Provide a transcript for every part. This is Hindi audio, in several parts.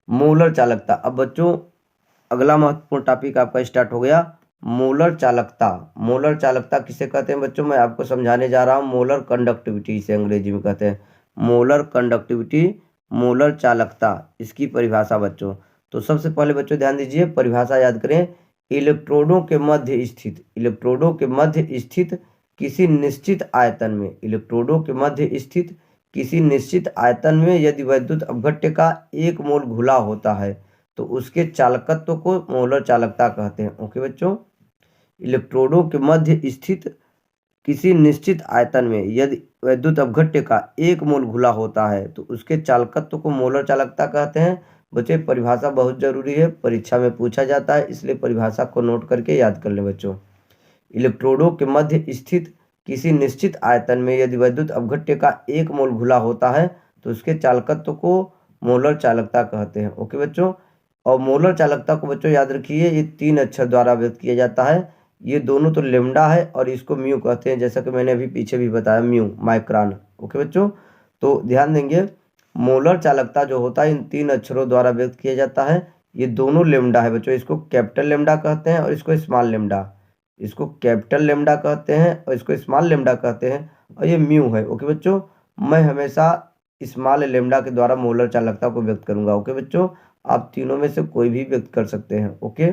मोलर चालकता। अब बच्चों अगला महत्वपूर्ण टॉपिक आपका स्टार्ट हो गया, मोलर चालकता। मोलर चालकता किसे कहते हैं बच्चों, मैं आपको समझाने जा रहा हूँ। मोलर कंडक्टिविटी इसे अंग्रेजी में कहते हैं, मोलर कंडक्टिविटी, मोलर चालकता, इसकी परिभाषा बच्चों। तो सबसे पहले बच्चों ध्यान दीजिए, परिभाषा याद करें। इलेक्ट्रोडों के मध्य स्थित, इलेक्ट्रोडों के मध्य स्थित किसी निश्चित आयतन में, इलेक्ट्रोडों के मध्य स्थित किसी निश्चित आयतन में यदि वैद्युत अपघट्य का 1 मोल घुला होता है तो उसके चालकत्व को मोलर चालकता कहते हैं। ओके बच्चों, इलेक्ट्रोडों के मध्य स्थित किसी निश्चित आयतन में यदि वैद्युत अपघट्य का 1 मोल घुला होता है तो उसके चालकत्व को मोलर चालकता कहते हैं। बच्चों परिभाषा बहुत जरूरी है, परीक्षा में पूछा जाता है, इसलिए परिभाषा को नोट करके याद कर लें बच्चों। इलेक्ट्रोडों के मध्य स्थित किसी निश्चित आयतन में यदि वैद्युत अपघट्य का 1 मोल घुला होता है तो उसके चालकत्व को मोलर चालकता कहते हैं। ओके बच्चों, और मोलर चालकता को बच्चों याद रखिए, ये 3 अक्षर द्वारा व्यक्त किया जाता है। ये दोनों तो लेमडा है और इसको म्यू कहते हैं, जैसा कि मैंने अभी पीछे भी बताया, म्यू माइक्रान। ओके बच्चों, तो ध्यान देंगे, मोलर चालकता जो होता है इन 3 अक्षरों द्वारा व्यक्त किया जाता है। ये दोनों लेमडा है बच्चों, इसको कैपिटल लेमडा कहते हैं और इसको स्मॉल लेमडा, इसको कैपिटल लेमडा कहते हैं और इसको स्मॉल लेमडा कहते हैं, और ये म्यू है। ओके बच्चों, मैं हमेशा स्मॉल लेमडा के द्वारा मोलर चालकता को व्यक्त करूंगा। ओके बच्चों, आप तीनों में से कोई भी व्यक्त कर सकते हैं। ओके,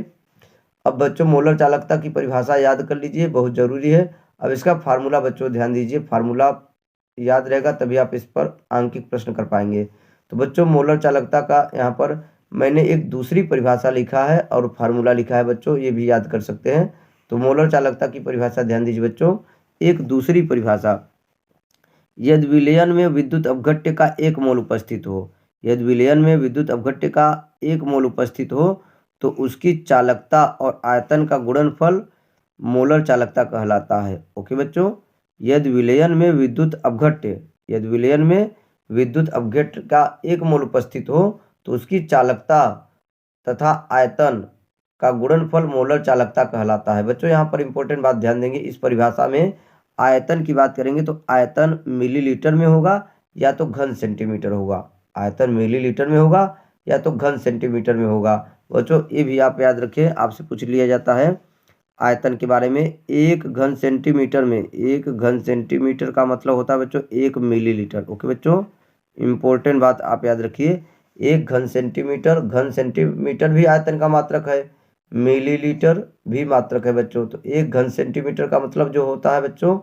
अब बच्चों मोलर चालकता की परिभाषा याद कर लीजिए, बहुत जरूरी है। अब इसका फार्मूला बच्चों ध्यान दीजिए, फार्मूला याद रहेगा तभी आप इस पर आंकिक प्रश्न कर पाएंगे। तो बच्चों मोलर चालकता का यहाँ पर मैंने एक दूसरी परिभाषा लिखा है और फार्मूला लिखा है बच्चों, ये भी याद कर सकते हैं। तो मोलर चालकता की परिभाषा ध्यान दीजिए बच्चों, एक दूसरी परिभाषा, यदि विलयन में विद्युत अपघट्य का 1 मोल उपस्थित हो, यदि विलयन में विद्युत अपघट्य का 1 मोल उपस्थित हो तो उसकी चालकता और आयतन का गुणनफल मोलर चालकता कहलाता है। ओके बच्चों, यदि विलयन में विद्युत अपघट्य, यदि विलयन में विद्युत अपघट्य का 1 मोल उपस्थित हो तो उसकी चालकता तथा आयतन का गुणनफल मोलर चालकता कहलाता है। बच्चों यहाँ पर इंपॉर्टेंट बात ध्यान देंगे, इस परिभाषा में आयतन की बात करेंगे तो आयतन मिलीलीटर में होगा या तो घन सेंटीमीटर होगा, आयतन मिलीलीटर में होगा या तो घन सेंटीमीटर में होगा। बच्चों ये भी आप याद रखें, आपसे पूछ लिया जाता है आयतन के बारे में। 1 घन सेंटीमीटर में, 1 घन सेंटीमीटर का मतलब होता है बच्चों 1 मिलीलीटर। ओके बच्चों, इंपॉर्टेंट बात आप याद रखिए, 1 घन सेंटीमीटर, घन सेंटीमीटर भी आयतन का मात्रक है, मिलीलीटर भी मात्रक है बच्चों। तो 1 घन सेंटीमीटर का मतलब जो होता है बच्चों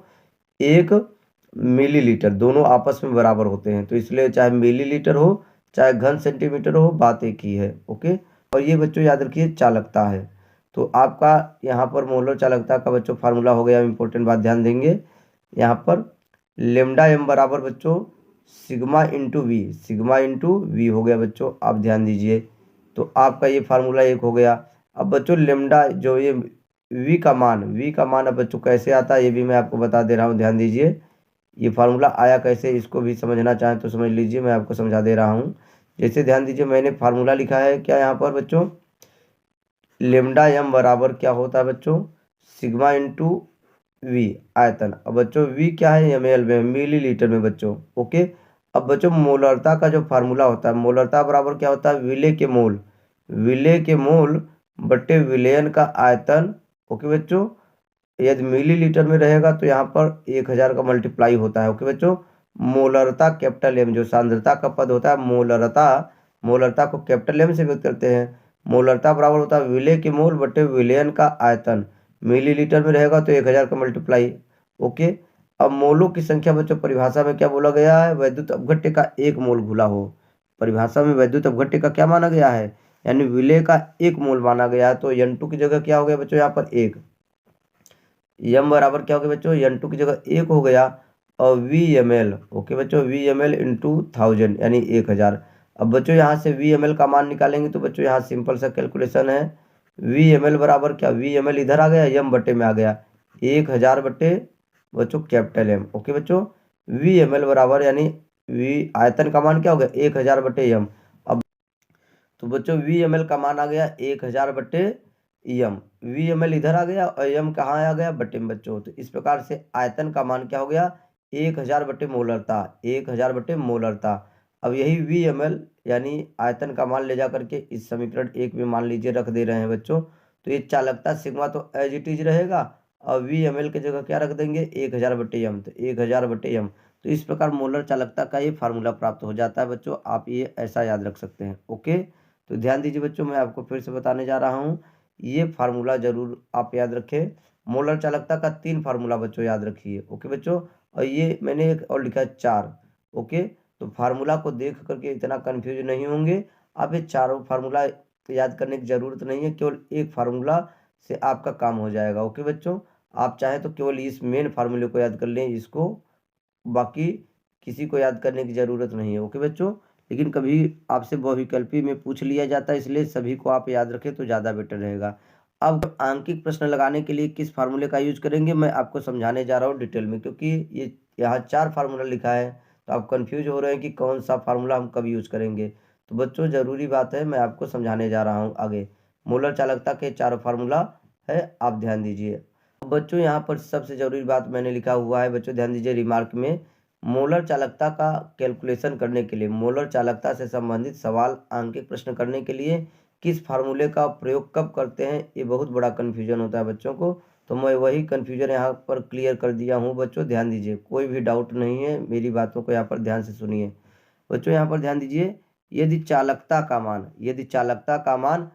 1 मिलीलीटर, दोनों आपस में बराबर होते हैं, तो इसलिए चाहे मिलीलीटर हो चाहे घन सेंटीमीटर हो, बात एक ही है। ओके, और ये बच्चों याद रखिए चालकता है। तो आपका यहाँ पर मोलर चालकता का बच्चों फार्मूला हो गया, इंपॉर्टेंट बात ध्यान देंगे यहाँ पर, लेमडा एम बराबर बच्चों sigma into V, sigma into V हो गया बच्चों, आप ध्यान दीजिए। तो आपका ये फार्मूला 1 हो गया। अब बच्चों लेमडा जो ये वी का मान, वी का मान अब बच्चों कैसे आता है ये भी मैं आपको बता दे रहा हूँ, ध्यान दीजिए। ये फार्मूला आया कैसे, इसको भी समझना चाहें तो समझ लीजिए, मैं आपको समझा दे रहा हूँ। जैसे ध्यान दीजिए, मैंने फार्मूला लिखा है क्या यहाँ पर बच्चों, लेमडा एम बराबर क्या होता है बच्चों, सिग्मा इंटू वी आयतन। अब बच्चों वी क्या है, ml में, मिलीलीटर में बच्चों। ओके, अब बच्चों मोलरता का जो फार्मूला होता है, मोलरता बराबर क्या होता है, विलय के मोल, विलय के मोल बट्टे विलयन का आयतन। ओके बच्चों, यदि मिलीलीटर में रहेगा तो यहाँ पर 1000 का मल्टीप्लाई होता है। ओके बच्चों, मोलरता कैपिटल एम, जो सांद्रता का पद होता है मोलरता, मोलरता को कैपिटल एम से व्यक्त करते हैं। मोलरता बराबर होता है विलय के मोल बटे विलयन का आयतन, मिलीलीटर में रहेगा तो 1000 का मल्टीप्लाई। ओके, अब मोलों की संख्या बच्चों परिभाषा में क्या बोला गया है, वैद्युत अपघट्य का 1 मोल घुला हो, परिभाषा में वैद्युत अपघट्य का क्या माना गया है, यानी विलय का 1 मोल माना गया है। तो n2 की जगह क्या हो गया बच्चों यहाँ पर 1, यम बराबर क्या हो गया बच्चों, n2 की जगह 1 हो गया, और वी एम एल। ओके बच्चों, वी एम एल इंटू 1000 यानी 1000। अब बच्चों यहाँ से वी एम एल का मान निकालेंगे तो बच्चों यहाँ सिंपल सा कैलकुलेशन है, वी एम एल बराबर क्या, वी एम एल इधर आ गया, यम बटे में आ गया, 1000 बटे बच्चों कैपिटल एम। ओके बच्चों, वी एम एल बराबर यानी वी आयतन का मान क्या हो गया 1000 बटे यम। अब तो बच्चों वी एम एल का मान आ गया 1000 बटे यम, वी एम एल इधर आ गया और यम कहाँ आ गया बटे में बच्चों। तो इस प्रकार से आयतन का मान क्या हो गया 1000 बटे मोलरता, 1000 बटे मोलरता। अब यही VmL यानी आयतन का मान ले जा करके इस समीकरण 1 में मान लीजिए रख दे रहे हैं बच्चों, तो ये चालकता सिग्मा तो एज इट इज रहेगा और VmL की जगह क्या रख देंगे 1000/m, तो 1000/m। तो इस प्रकार मोलर चालकता का ये फार्मूला प्राप्त हो जाता है बच्चों, आप ये ऐसा याद रख सकते हैं। ओके, तो ध्यान दीजिए बच्चों, मैं आपको फिर से बताने जा रहा हूँ, ये फार्मूला जरूर आप याद रखें। मोलर चालकता का 3 फार्मूला बच्चों याद रखिए। ओके बच्चों, और ये मैंने एक और लिखा है 4। ओके, तो फार्मूला को देख करके इतना कंफ्यूज नहीं होंगे, आप ये चारों फार्मूला याद करने की ज़रूरत नहीं है, केवल एक फार्मूला से आपका काम हो जाएगा। ओके बच्चों, आप चाहे तो केवल इस मेन फार्मूले को याद कर लें, इसको बाकी किसी को याद करने की ज़रूरत नहीं है। ओके बच्चों, लेकिन कभी आपसे बहुविकल्पी में पूछ लिया जाता है, इसलिए सभी को आप याद रखें तो ज़्यादा बेटर रहेगा। अब आंकिक प्रश्न लगाने के लिए किस फार्मूले का यूज करेंगे मैं आपको समझाने जा रहा हूँ डिटेल में, क्योंकि ये यहाँ 4 फार्मूला लिखा है, तो आप कंफ्यूज हो रहे हैं कि कौन सा फार्मूला हम कब यूज करेंगे। तो बच्चों ज़रूरी बात है, मैं आपको समझाने जा रहा हूँ आगे। मोलर चालकता के 4 फार्मूला है, आप ध्यान दीजिए। बच्चों यहाँ पर सबसे जरूरी बात मैंने लिखा हुआ है बच्चों, ध्यान दीजिए रिमार्क में, मोलर चालकता का कैलकुलेशन करने के लिए, मोलर चालकता से संबंधित सवाल आंकिक प्रश्न करने के लिए किस फार्मूले का प्रयोग कब करते हैं, ये बहुत बड़ा कन्फ्यूजन होता है बच्चों को। तो मैं वही कन्फ्यूजन यहाँ पर क्लियर कर दिया हूँ बच्चों, ध्यान दीजिए, कोई भी डाउट नहीं है, मेरी बातों को यहाँ पर ध्यान से सुनिए बच्चों। यहाँ पर ध्यान दीजिए, यदि चालकता का मान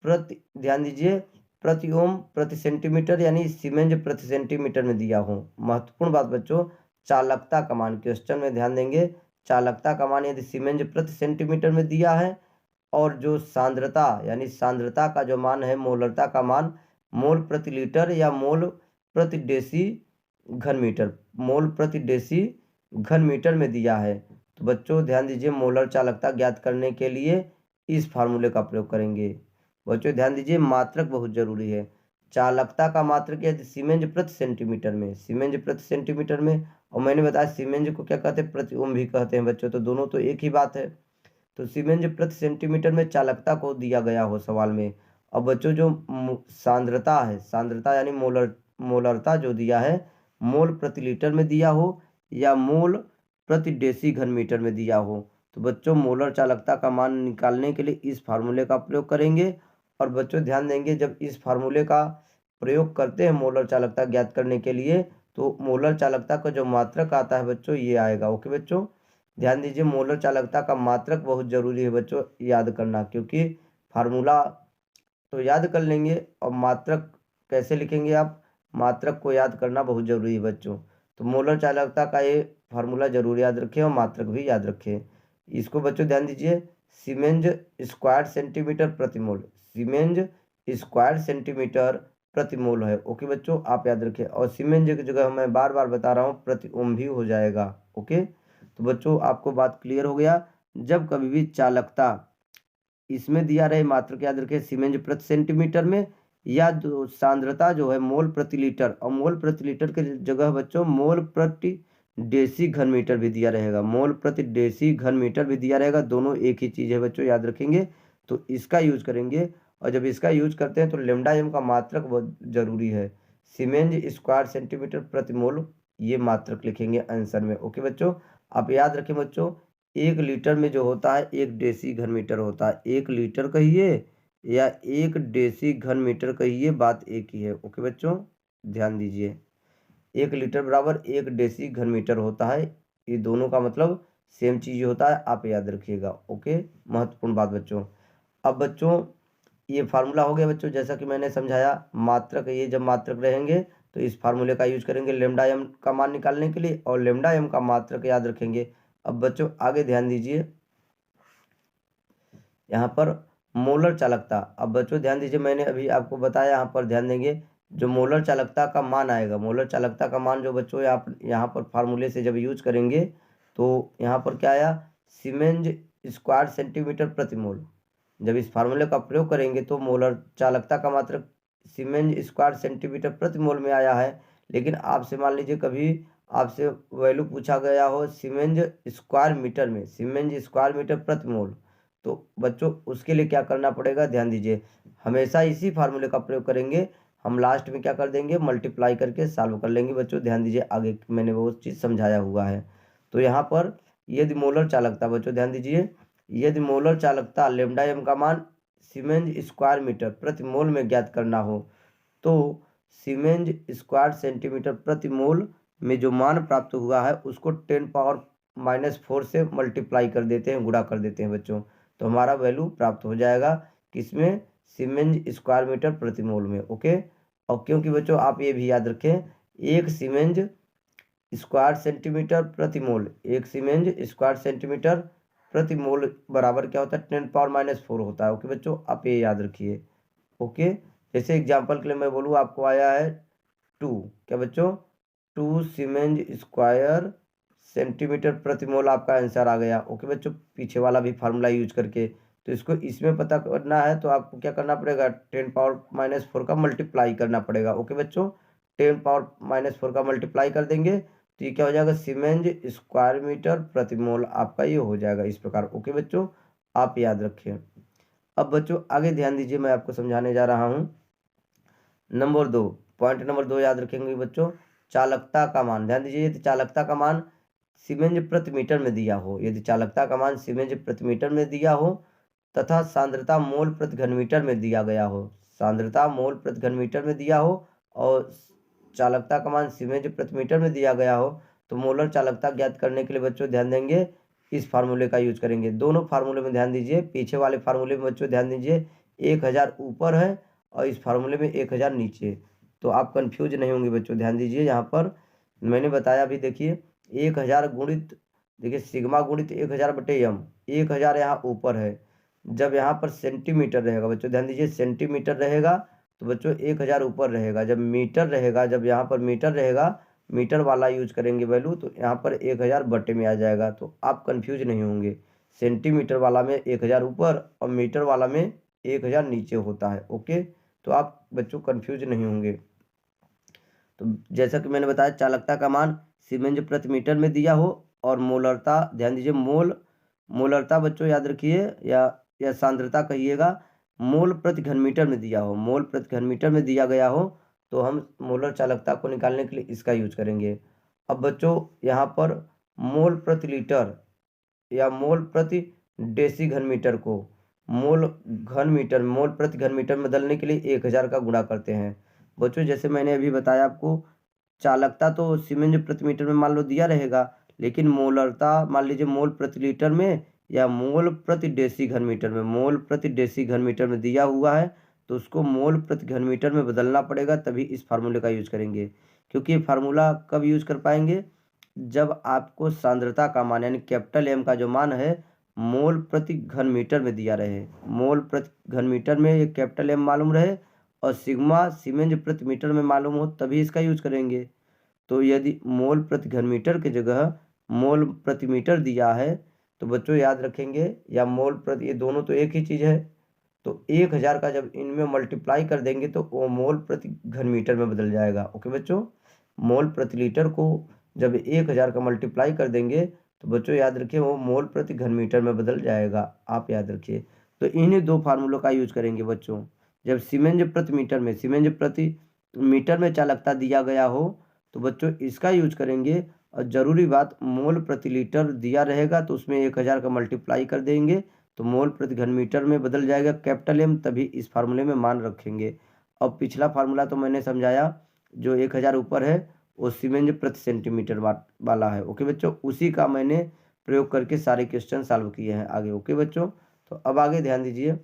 ध्यान दीजिए प्रति ओम प्रति सेंटीमीटर यानी सीमेंस प्रति सेंटीमीटर में दिया हो। महत्वपूर्ण बात बच्चों, चालकता का मान, क्वेश्चन में ध्यान देंगे, चालकता का मान यदि सीमेंस प्रति सेंटीमीटर में दिया है और जो सांद्रता यानी सांद्रता का जो मान है, मोलरता का मान मोल प्रति लीटर या मोल प्रति डेसी घन मीटर, मोल प्रति डेसी घन मीटर में दिया है, तो बच्चों ध्यान दीजिए, मोलर चालकता ज्ञात करने के लिए इस फार्मूले का प्रयोग करेंगे। बच्चों ध्यान दीजिए, मात्रक बहुत जरूरी है। चालकता का मात्रक यदि सीमेंस प्रति सेंटीमीटर में, सीमेंस प्रति सेंटीमीटर में, और मैंने बताया सीमेंस को क्या कहते हैं, प्रति ओम भी कहते हैं बच्चों, तो दोनों तो एक ही बात है। तो सीमेंस प्रति सेंटीमीटर में चालकता को दिया गया हो सवाल में। अब बच्चों जो सांद्रता है, सांद्रता यानी मोलरता जो दिया है, मोल प्रति लीटर में दिया हो या मोल प्रति डेसी घन मीटर में दिया हो, तो बच्चों मोलर चालकता का मान निकालने के लिए इस फार्मूले का प्रयोग करेंगे। और बच्चों ध्यान देंगे, जब इस फार्मूले का प्रयोग करते हैं मोलर चालकता ज्ञात करने के लिए, तो मोलर चालकता का जो मात्रक आता है बच्चों ये आएगा। ओके बच्चों, ध्यान दीजिए, मोलर चालकता का मात्रक बहुत जरूरी है बच्चों याद करना, क्योंकि फार्मूला तो याद कर लेंगे और मात्रक कैसे लिखेंगे आप, मात्रक को याद करना बहुत जरूरी है बच्चों। तो मोलर चालकता का ये फार्मूला जरूर याद रखें और मात्रक भी याद रखें। इसको बच्चों ध्यान दीजिए, सीमेंस स्क्वायर सेंटीमीटर प्रति मोल, सीमेंस स्क्वायर सेंटीमीटर प्रति मोल है। ओके बच्चों, आप याद रखें, और सीमेंस की जगह मैं बार बार बता रहा हूँ प्रति ओम भी हो जाएगा। ओके, तो बच्चों आपको बात क्लियर हो गया। जब कभी भी चालकता इसमें दिया रहे, मात्रक याद रखें सीमेंस प्रति सेंटीमीटर में, या जो सांद्रता जो है मोल प्रति लीटर, और मोल प्रति लीटर के जगह बच्चों मोल प्रति डेसी घन मीटर भी दिया रहेगा, मोल प्रति डेसी घन मीटर भी दिया रहेगा, दोनों एक ही चीज़ है बच्चों, याद रखेंगे। तो इसका यूज करेंगे, और जब इसका यूज करते हैं तो लेमडा एम का मात्रक बहुत जरूरी है, सीमेंस स्क्वायर सेंटीमीटर प्रति मोल, ये मात्रक लिखेंगे आंसर में। ओके बच्चों, आप याद रखें बच्चों, 1 लीटर में जो होता है 1 डेसी घन मीटर होता है, 1 लीटर कहिए या 1 डेसी घन मीटर कहिए, बात एक ही है। ओके बच्चों, ध्यान दीजिए, 1 लीटर बराबर 1 डेसी घन मीटर होता है, ये दोनों का मतलब सेम चीज होता है, आप याद रखिएगा। ओके, महत्वपूर्ण बात बच्चों। अब बच्चों ये फार्मूला हो गया बच्चों, जैसा कि मैंने समझाया, मात्रक, ये जब मात्रक रहेंगे तो इस फार्मूले का यूज करेंगे लेमडा एम का मान निकालने के लिए, और लेमडा एम का मात्रक याद रखेंगे। अब बच्चों आगे ध्यान दीजिए, यहाँ पर मोलर चालकता, अब बच्चों ध्यान दीजिए, मैंने अभी आपको बताया, यहाँ पर ध्यान देंगे, जो मोलर चालकता का मान आएगा, मोलर चालकता का मान जो बच्चों यहाँ पर फार्मूले से जब यूज करेंगे, तो यहाँ पर क्या आया, सीमेंस स्क्वायर सेंटीमीटर प्रति मोल। जब इस फार्मूले का प्रयोग करेंगे तो मोलर चालकता का मात्रक सीमेंस स्क्वायर सेंटीमीटर प्रति मोल में आया है, लेकिन आपसे मान लीजिए कभी आपसे वैल्यू पूछा गया हो सीमेंस स्क्वायर मीटर में, सीमेंस स्क्वायर मीटर प्रति मोल, तो बच्चों उसके लिए क्या करना पड़ेगा, ध्यान दीजिए, हमेशा इसी फार्मूले का प्रयोग करेंगे, हम लास्ट में क्या कर देंगे, मल्टीप्लाई करके सॉल्व कर लेंगे बच्चों। ध्यान दीजिए, आगे मैंने वो चीज़ समझाया हुआ है। तो यहाँ पर यदि मोलर चालकता, बच्चों ध्यान दीजिए, यदि मोलर चालकता लेमडा एम का मान सीमेंज स्क्वायर मीटर प्रति मोल में ज्ञात करना हो तो सीमेंज स्क्वायर सेंटीमीटर प्रति मोल में जो मान प्राप्त हुआ है उसको 10⁻⁻4 से मल्टीप्लाई कर देते हैं, गुणा कर देते हैं बच्चों, तो हमारा वैल्यू प्राप्त हो जाएगा किसमें, सीमेंज स्क्वायर मीटर प्रति मोल में। ओके, और क्योंकि बच्चों आप ये भी याद रखें, एक सीमेंज स्क्वायर सेंटीमीटर प्रति मोल, एक सीमेंज स्क्वायर सेंटीमीटर प्रति मोल बराबर क्या होता है, 10⁻⁻4 होता है। ओके बच्चों, आप ये याद रखिए। ओके, जैसे एग्जाम्पल के लिए मैं बोलूँ, आपको आया है 2, क्या बच्चों, 2 सीमेंज स्क्वायर सेंटीमीटर प्रति मोल आपका आंसर आ गया। ओके बच्चों, पीछे वाला भी फार्मूला यूज करके, तो इसको इसमें पता करना है तो आपको क्या करना पड़ेगा, 10⁻⁻4 का मल्टीप्लाई करना पड़ेगा। ओके बच्चों, 10⁻⁻4 का मल्टीप्लाई कर देंगे तो ये क्या हो जाएगा, सीमेंज स्क्वायर मीटर प्रति मोल आपका ये हो जाएगा इस प्रकार। ओके बच्चों, आप याद रखें। अब बच्चों आगे ध्यान दीजिए, मैं आपको समझाने जा रहा हूँ नंबर 2, पॉइंट नंबर 2 याद रखेंगे बच्चों, चालकता का मान। ध्यान दीजिए, यदि चालकता का मान सीमेंज प्रति मीटर में दिया हो, यदि चालकता का मान सीमेंज प्रति मीटर में दिया हो तथा सांद्रता मोल प्रति घन मीटर में दिया गया हो, सांद्रता मोल प्रति घन मीटर में दिया हो और चालकता का मान सीमेंज प्रति मीटर में दिया गया हो, तो मोलर चालकता ज्ञात करने के लिए बच्चों ध्यान देंगे इस फार्मूले का यूज करेंगे। दोनों फार्मूले में ध्यान दीजिए, पीछे वाले फार्मूले में बच्चों ध्यान दीजिए 1000 ऊपर है और इस फार्मूले में 1000 नीचे, तो आप कंफ्यूज नहीं होंगे बच्चों। ध्यान दीजिए, यहाँ पर मैंने बताया भी, देखिए 1000 गुणित, देखिए सिग्मा गुणित 1000/m, 1000 यहाँ ऊपर है, जब यहाँ पर सेंटीमीटर रहेगा बच्चों, ध्यान दीजिए सेंटीमीटर रहेगा तो बच्चों 1000 ऊपर रहेगा, जब मीटर रहेगा, जब यहाँ पर मीटर रहेगा, मीटर वाला यूज करेंगे वैल्यू, तो यहाँ पर 1000 बटे में आ जाएगा, तो आप कंफ्यूज नहीं होंगे। सेंटीमीटर वाला में 1000 ऊपर और मीटर वाला में 1000 नीचे होता है। ओके, तो आप बच्चों कंफ्यूज नहीं होंगे। तो जैसा कि मैंने बताया, चालकता का मान सीमेंज प्रति मीटर में दिया हो और मोलरता, ध्यान दीजिए मोलरता बच्चों याद रखिए, या सांद्रता कहिएगा, मोल प्रति घन मीटर में दिया हो, मोल प्रति घन मीटर में दिया गया हो, तो हम मोलर चालकता को निकालने के लिए इसका यूज करेंगे। अब बच्चों यहाँ पर मोल प्रति लीटर या मोल प्रति डेसी घन मीटर को मोल प्रति घन मीटर में बदलने के लिए 1000 का गुणा करते हैं। बच्चों जैसे मैंने अभी बताया आपको, चालकता तो सीमेंज प्रति मीटर में मान लो दिया रहेगा, लेकिन मोलरता मान लीजिए मोल प्रति लीटर में या मोल प्रति डेसी घन मीटर में, मोल प्रति डेसी घन मीटर में दिया हुआ है, तो उसको मोल प्रति घन मीटर में बदलना पड़ेगा, तभी इस फार्मूले का यूज करेंगे। क्योंकि ये फार्मूला कब यूज कर पाएंगे, जब आपको सांद्रता का मान यानी कैपिटल एम का जो मान है मोल प्रति घन मीटर में दिया रहे, मोल प्रति घन मीटर में ये कैपिटल एम मालूम रहे और सिग्मा सीमेंज प्रति मीटर में मालूम हो, तभी इसका यूज करेंगे। तो यदि मोल प्रति घन मीटर की जगह मोल प्रति मीटर दिया है तो बच्चों याद रखेंगे, या मोल प्रति, ये दोनों तो एक ही चीज़ है, तो 1000 का जब इनमें मल्टीप्लाई कर देंगे तो वो मोल प्रति घन मीटर में बदल जाएगा। ओके बच्चों, मोल प्रति लीटर को जब 1000 का मल्टीप्लाई कर देंगे तो बच्चों याद रखिए वो मोल प्रति घन मीटर में बदल जाएगा, आप याद रखिए। तो इन्हीं दो फार्मूलों का यूज करेंगे बच्चों। जब सीमेंज प्रति मीटर में चालकता दिया गया हो तो बच्चों इसका यूज करेंगे, और ज़रूरी बात मोल प्रति लीटर दिया रहेगा तो उसमें 1000 का मल्टीप्लाई कर देंगे तो मोल प्रति घन मीटर में बदल जाएगा कैपिटल एम, तभी इस फार्मूले में मान रखेंगे। अब पिछला फार्मूला तो मैंने समझाया, जो 1000 ऊपर है वो सीमेंज प्रति सेंटीमीटर वाला है। ओके बच्चों, उसी का मैंने प्रयोग करके सारे क्वेश्चन सॉल्व किए हैं आगे। ओके बच्चों, तो अब आगे ध्यान दीजिए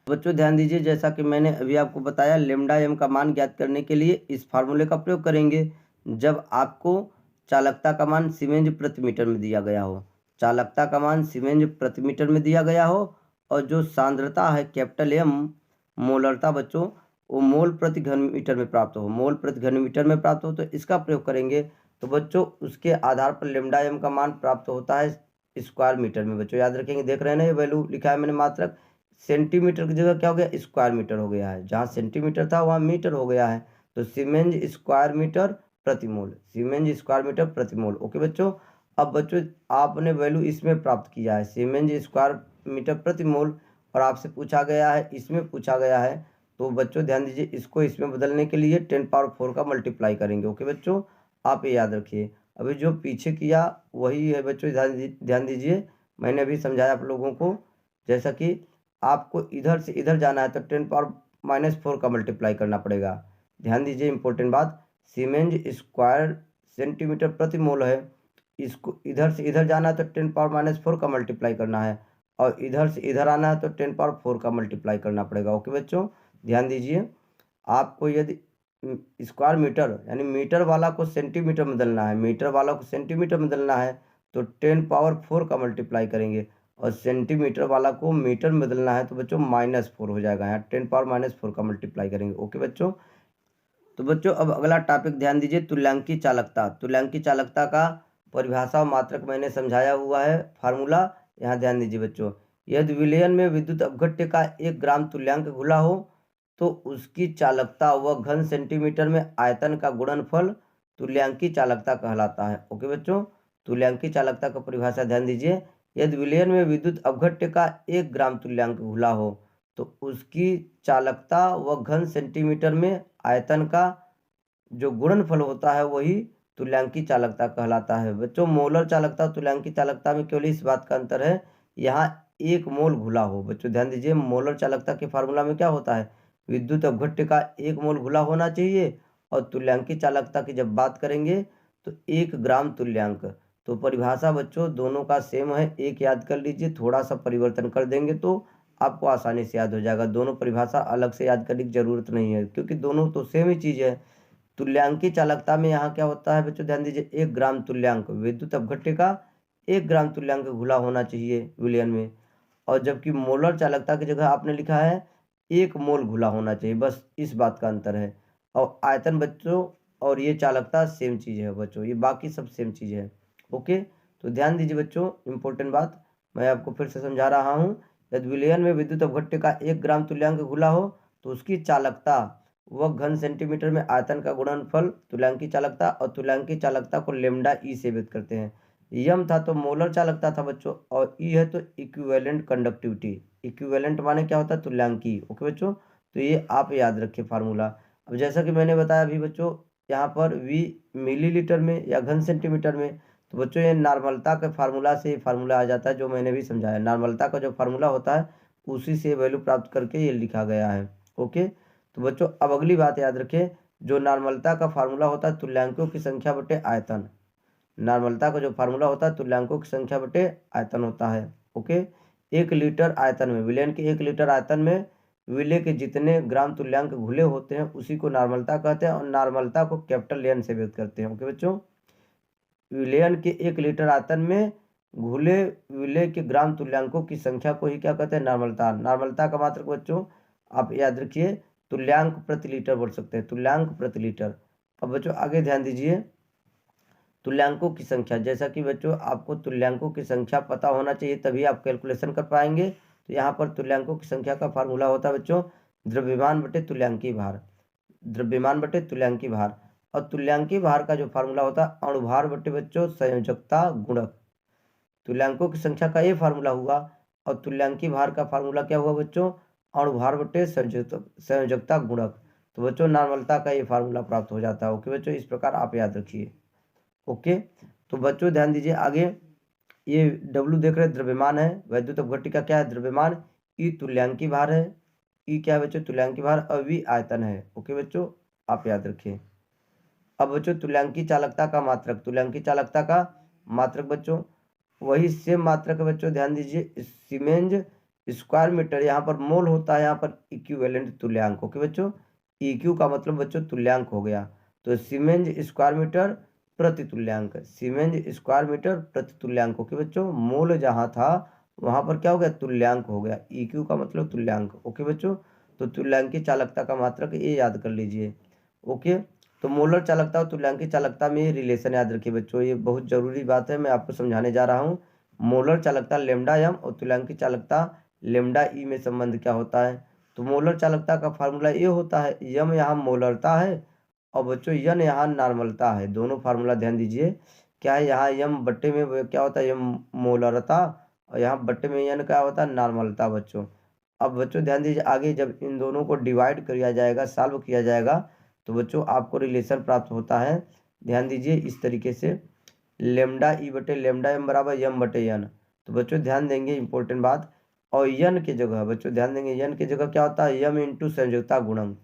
बच्चों, ध्यान दीजिए, जैसा कि मैंने अभी आपको बताया, लेमडा एम का मान ज्ञात करने के लिए इस फार्मूले का प्रयोग करेंगे। जब आपको चालकता का मान सीमेंज प्रति मीटर में दिया गया हो, चालकता का मान सीमेंज प्रति मीटर में दिया गया हो और जो सांद्रता है कैपिटल एम, मोलरता बच्चों, वो मोल प्रति घन मीटर में प्राप्त हो, मोल प्रति घन मीटर में प्राप्त हो, तो इसका प्रयोग करेंगे। तो बच्चों उसके आधार पर लेमडा एम का मान प्राप्त होता है स्क्वायर मीटर में। बच्चों याद रखेंगे, देख रहे हैं ना, ये वैल्यू लिखा है मैंने मात्रक, सेंटीमीटर की जगह क्या हो गया, स्क्वायर मीटर हो गया है, जहाँ सेंटीमीटर था वहाँ मीटर हो गया है, तो सीमेंज स्क्वायर मीटर प्रति मोल, सीमेंज स्क्वायर मीटर प्रति मोल। ओके बच्चों, अब बच्चों आपने वैल्यू इसमें प्राप्त किया है सीमेंज स्क्वायर मीटर प्रति मोल, और आपसे पूछा गया है, इसमें पूछा गया है, तो बच्चों ध्यान दीजिए, इसको इसमें बदलने के लिए 10⁻4 का मल्टीप्लाई करेंगे। ओके बच्चों, आप ये याद रखिए। अभी जो पीछे किया वही है बच्चों, ध्यान दीजिए, मैंने अभी समझाया आप लोगों को। जैसा कि आपको इधर से इधर जाना है तो 10⁻⁻4 का मल्टीप्लाई करना पड़ेगा। ध्यान दीजिए, इंपॉर्टेंट बात, सीमेंस स्क्वायर सेंटीमीटर प्रति मोल है, इसको इधर से इधर जाना है तो 10⁻⁻4 का मल्टीप्लाई करना है, और इधर से इधर आना है तो 10⁻4 का मल्टीप्लाई करना पड़ेगा। ओके बच्चों, ध्यान दीजिए, आपको यदि स्क्वायर मीटर यानी मीटर वाला को सेंटीमीटर में बदलना है, मीटर वाला को सेंटीमीटर में बदलना है तो 10⁻4 का मल्टीप्लाई करेंगे, और सेंटीमीटर वाला को मीटर में बदलना है तो बच्चों -4 हो जाएगा, यहाँ 10⁻⁻4 का मल्टीप्लाई करेंगे। ओके बच्चों, तो बच्चों अब अगला टॉपिक ध्यान दीजिए, तुल्यांकी चालकता। तुल्यांकी चालकता का परिभाषा और मात्रक मैंने समझाया हुआ है, फार्मूला यहाँ ध्यान दीजिए बच्चों। यदि विलयन में विद्युत अपघट्य का 1 ग्राम तुल्यांक घुला हो तो उसकी चालकता व घन सेंटीमीटर में आयतन का गुणनफल तुल्यांकी चालकता कहलाता है। ओके बच्चों, तुल्यांकी चालकता का परिभाषा ध्यान दीजिए, यदि विलयन में विद्युत अपघट्य का 1 ग्राम तुल्यांक घुला हो तो उसकी चालकता व घन सेंटीमीटर में आयतन का जो गुणनफल होता है वही तुल्यांकी चालकता कहलाता है। बच्चों, मोलर चालकता तुल्यांकी चालकता में केवल इस बात का अंतर है, यहाँ 1 मोल घुला हो। बच्चों ध्यान दीजिए, मोलर चालकता के फार्मूला में क्या होता है, विद्युत अपघट्य का 1 मोल घुला होना चाहिए, और तुल्यांकी चालकता की जब बात करेंगे तो 1 ग्राम तुल्यांक। तो परिभाषा बच्चों दोनों का सेम है, एक याद कर लीजिए, थोड़ा सा परिवर्तन कर देंगे तो आपको आसानी से याद हो जाएगा। दोनों परिभाषा अलग से याद करने की जरूरत नहीं है, क्योंकि दोनों तो सेम ही चीज़ है। तुल्यांकी चालकता में यहाँ क्या होता है बच्चों, ध्यान दीजिए, 1 ग्राम तुल्यांक, विद्युत अपघट्य का 1 ग्राम तुल्यांक घुला होना चाहिए विलयन में, और जबकि मोलर चालकता की जगह आपने लिखा है 1 मोल घुला होना चाहिए, बस इस बात का अंतर है। और आयतन बच्चों और ये चालकता सेम चीज़ है बच्चों, ये बाकी सब सेम चीज़ है। ओके, तो ध्यान दीजिए बच्चों, इंपॉर्टेंट बात मैं आपको फिर से समझा रहा हूँ, यदि विलयन में विद्युत अपघट्य का 1 ग्राम तुल्यांक घुला हो तो उसकी चालकता व घन सेंटीमीटर में आयतन का गुणनफल तुल्यांकी चालकता, और तुल्यांकी चालकता को लेमडा ई से व्यक्त करते हैं। यम था तो मोलर चालकता था बच्चों, और ई है तो इक्विवेलेंट कंडक्टिविटी। इक्विवेलेंट माने क्या होता है, तुल्यांकी। ओके बच्चों, तो ये आप याद रखिए फार्मूला। अब जैसा कि मैंने बताया अभी बच्चों, यहाँ पर वी मिलीलीटर में या घन सेंटीमीटर में, तो बच्चों ये नॉर्मलता के फार्मूला से फार्मूला आ जाता है, जो मैंने भी समझाया। नॉर्मलता का जो फार्मूला होता है उसी से वैल्यू प्राप्त करके ये लिखा गया है। ओके, तो बच्चों अब अगली बात याद रखें, जो नॉर्मलता का फार्मूला होता है तुल्यांकों की संख्या बटे आयतन। नॉर्मलता का जो फार्मूला होता है तुल्यांकों की संख्या बटे आयतन होता है। ओके, 1 लीटर आयतन में, विलयन के 1 लीटर आयतन में विलय के जितने ग्राम तुल्यांक घुले होते हैं उसी को नॉर्मलता कहते हैं, और नॉर्मलता को कैपिटल एन से व्यक्त करते हैं। ओके बच्चों, विलयन के 1 लीटर आयतन में घुले विलय के ग्राम तुल्यांकों की संख्या को ही क्या कहते हैं, नॉर्मलता। नॉर्मलता का मात्रक बच्चों आप याद रखिए, तुल्यांक प्रति लीटर बोल सकते हैं, तुल्यांक प्रति लीटर। अब बच्चों आगे ध्यान दीजिए, तुल्यांकों की संख्या, जैसा कि बच्चों आपको तुल्यांकों की संख्या पता होना चाहिए तभी आप कैलकुलेशन कर पाएंगे। तो यहाँ पर तुल्यांकों की संख्या का फार्मूला होता है बच्चों द्रव्यमान बटे तुल्यांकी भार, द्रव्यमान बटे तुल्यांकी भार। और तुल्यांकी भार का जो फार्मूला होता है अणुभार बटे बच्चों संयोजकता गुणक। तुल्यांकों की संख्या का ये फार्मूला हुआ, और तुल्यांकी भार का फार्मूला क्या हुआ बच्चों, अणुभार बटे संयोजकता गुणक। तो बच्चों नॉर्मलता का ये फार्मूला प्राप्त हो जाता है। ओके बच्चों, इस प्रकार आप याद रखिए। ओके, तो बच्चों ध्यान दीजिए आगे, ये डब्ल्यू देख रहे द्रव्यमान है, वैद्युत अपघट्य का क्या है द्रव्यमान, ई तुल्यांकी भार है, ई क्या है बच्चों तुल्यांकी भार, और वी आयतन है। ओके बच्चों, आप याद रखिए। अब बच्चों तुल्यांकी चालकता का मात्रक, तुल्यांकी चालकता का मात्रक बच्चों वही सेम मात्रक है बच्चों, ध्यान दीजिए, सीमेंस स्क्वायर मीटर, यहाँ पर मोल होता है, यहाँ पर इक्विवेलेंट तुल्यांक। ओके बच्चों, EQ का मतलब बच्चों तुल्यांक हो गया, तो सीमेंस स्क्वायर मीटर प्रति तुल्यांक, सीमेंस स्क्वायर मीटर प्रति तुल्यांक। ओके बच्चों, मोल जहाँ था वहाँ पर क्या हो गया, तुल्यांक हो गया, EQ का मतलब तुल्यांक। ओके बच्चों, तो तुल्यांकी चालकता का मात्रक ये याद कर लीजिए। ओके, तो मोलर चालकता और तुल्यांकी चालकता में रिलेशन याद रखिए बच्चों, ये बहुत जरूरी बात है, मैं आपको समझाने जा रहा हूँ। मोलर चालकता लेमडा एम और तुल्यांकी चालकता लेमडा ई में संबंध क्या होता है। तो मोलर चालकता का फार्मूला ये होता है, यम यहाँ मोलरता है और बच्चों यन यहाँ नॉर्मलता है। दोनों फार्मूला ध्यान दीजिए, क्या है, यहाँ यम बट्टे में क्या होता है, यम मोलरता, और यहाँ बट्टे में यन क्या होता है, नॉर्मलता बच्चों। अब बच्चों ध्यान दीजिए आगे, जब इन दोनों को डिवाइड किया जाएगा, सॉल्व किया जाएगा, तो बच्चों आपको रिलेशन प्राप्त होता है। ध्यान दीजिए इस तरीके से, लेमडा ई बटे लेमडा एम बराबर यम बटे यन। तो बच्चों ध्यान देंगे इंपॉर्टेंट बात, और यन की जगह बच्चों ध्यान देंगे, यन की जगह क्या होता है, यम इंटू संयोजकता गुणक।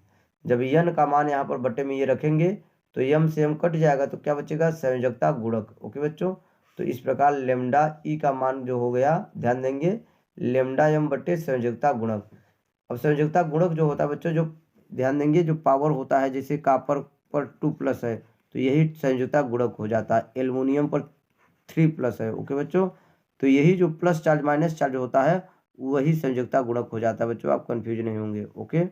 जब यन का मान यहाँ पर बटे में ये रखेंगे तो यम से यम कट जाएगा, तो क्या बचेगा, संयोजकता गुणक। ओके बच्चों, तो इस प्रकार लेमडा ई का मान जो हो गया, ध्यान देंगे, लेमडा यम बटे संयोजकता गुणक। अब संयोजकता गुणक जो होता है बच्चों, जो ध्यान देंगे जो पावर होता है, जैसे कॉपर पर 2+ है तो यही संयोजकता गुणक हो जाता है, एल्युमिनियम पर 3+ है। ओके बच्चों, तो यही जो प्लस चार्ज माइनस चार्ज होता है वही संयोजकता गुणक हो जाता है बच्चों, आप कंफ्यूज नहीं होंगे। ओके।